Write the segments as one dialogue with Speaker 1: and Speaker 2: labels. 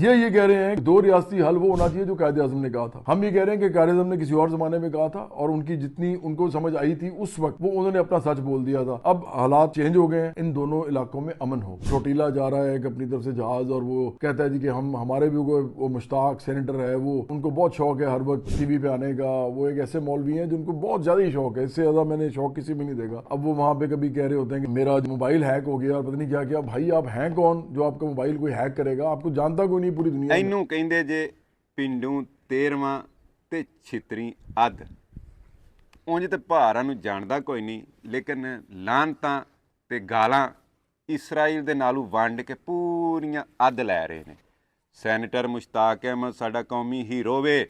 Speaker 1: ये कह रहे हैं कि 2 रियासती हल वो होना चाहिए जो कायदे आज़म ने कहा था। हम ये कह रहे हैं कि कायदे आज़म ने किसी और जमाने में कहा था और उनकी जितनी उनको समझ आई थी उस वक्त वो उन्होंने अपना सच बोल दिया था। अब हालात चेंज हो गए हैं, इन दोनों इलाकों में अमन हो। चोटीला जा रहा है अपनी तरफ से जहाज और वो कहता है जी कि हम हमारे भी वो मुश्ताक सेनेटर है, वो उनको बहुत शौक है हर वक्त टीवी पे आने का। वो एक ऐसे मौलवी हैं जिनको बहुत ज्यादा ही शौक है, इससे ज्यादा मैंने शौक किसी में नहीं देखा। अब वो वहां पे कभी कह रहे होते हैं कि मेरा मोबाइल हैक हो गया और पता नहीं क्या क्या। भाई आप हैं कौन जो आपका मोबाइल कोई हैक करेगा? आपको जानता कोई नहीं पूरी दुनिया में।
Speaker 2: ਇਹਨੂੰ ਕਹਿੰਦੇ ਜੇ ਪਿੰਡੂ 13ਵਾਂ ਤੇ ਛਿਤਰੀ ਅੱਧ। ਉਂਝ ਤੇ ਭਾਰਾਂ ਨੂੰ ਜਾਣਦਾ ਕੋਈ ਨਹੀਂ, ਲੇਕਿਨ ਲਾਹਨਤਾਂ ਤੇ ਗਾਲਾਂ ਇਸਰਾਈਲ ਦੇ ਨਾਲੋਂ ਵੰਡ ਕੇ ਪੂਰੀਆਂ ਅੱਧ ਲੈ ਰਹੇ ਨੇ। ਸੈਨੇਟਰ ਮੁਸ਼ਤਾਕ ਅਹਿਮਦ ਸਾਡਾ ਕੌਮੀ ਹੀਰੋ ਵੇ।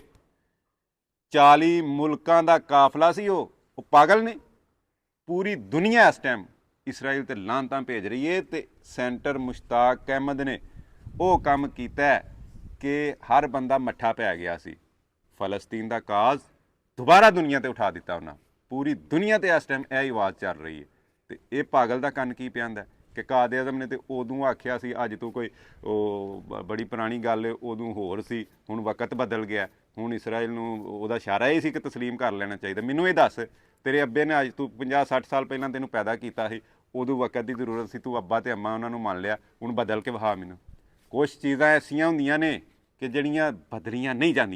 Speaker 2: 40 ਮੁਲਕਾਂ ਦਾ ਕਾਫਲਾ ਸੀ ਉਹ ਪਾਗਲ ਨੇ। ਪੂਰੀ ਦੁਨੀਆ ਇਸ ਟਾਈਮ ਇਸਰਾਈਲ ਤੇ ਲਾਹਨਤਾਂ ਭੇਜ ਰਹੀ ਹੈ ਤੇ ਸੈਨੇਟਰ ਮੁਸ਼ਤਾਕ ਅਹਿਮਦ ਨੇ ਉਹ ਕੰਮ ਕੀਤਾ ਕਿ ਹਰ ਬੰਦਾ ਮੱਠਾ ਪੈ ਗਿਆ ਸੀ। ਫਲਸਤੀਨ ਦਾ ਕਾਜ਼ ਦੁਬਾਰਾ ਦੁਨੀਆ ਤੇ ਉਠਾ ਦਿੱਤਾ ਉਹਨਾਂ। ਪੂਰੀ ਦੁਨੀਆ ਤੇ ਇਸ ਟਾਈਮ ਇਹ ਆਵਾਜ਼ ਚੱਲ ਰਹੀ ਹੈ ਤੇ ਇਹ ਪਾਗਲ ਦਾ ਕੰਨ ਕੀ ਪਿਆਂਦਾ ਕਿ ਕਾਇਦ ਆਜ਼ਮ ਨੇ ਤੇ ਉਦੋਂ ਆਖਿਆ ਸੀ, ਅੱਜ ਤੋਂ ਕੋਈ ਬੜੀ ਪੁਰਾਣੀ ਗੱਲ ਉਦੋਂ ਹੋਰ ਸੀ, ਹੁਣ ਵਕਤ ਬਦਲ ਗਿਆ। ਹੁਣ ਇਸਰਾਈਲ ਨੂੰ ਉਹਦਾ ਇਸ਼ਾਰਾ ਇਹ ਸੀ ਕਿ ਤਸਲੀਮ ਕਰ ਲੈਣਾ ਚਾਹੀਦਾ। ਮੈਨੂੰ ਇਹ ਦੱਸ, ਤੇਰੇ ਅੱਬੇ ਨੇ ਅੱਜ ਤੋਂ 50-60 ਸਾਲ ਪਹਿਲਾਂ ਤੈਨੂੰ ਪੈਦਾ ਕੀਤਾ ਸੀ, ਉਦੋਂ ਵਕਤ ਦੀ ਜ਼ਰੂਰਤ ਸੀ, ਤੂੰ ਅੱਬਾ ਤੇ ਅੰਮਾ ਉਹਨਾਂ ਨੂੰ ਮੰਨ ਲਿਆ, ਹੁਣ ਬਦਲ ਕੇ ਵਿਖਾ ਮੈਨੂੰ। ਕੁਛ ਚੀਜ਼ਾਂ ਐਸੀਆਂ ਹੁੰਦੀਆਂ ਨੇ ਕਿ ਜਿਹੜੀਆਂ ਬਦਲੀਆਂ ਨਹੀਂ ਜਾਂਦੀਆਂ।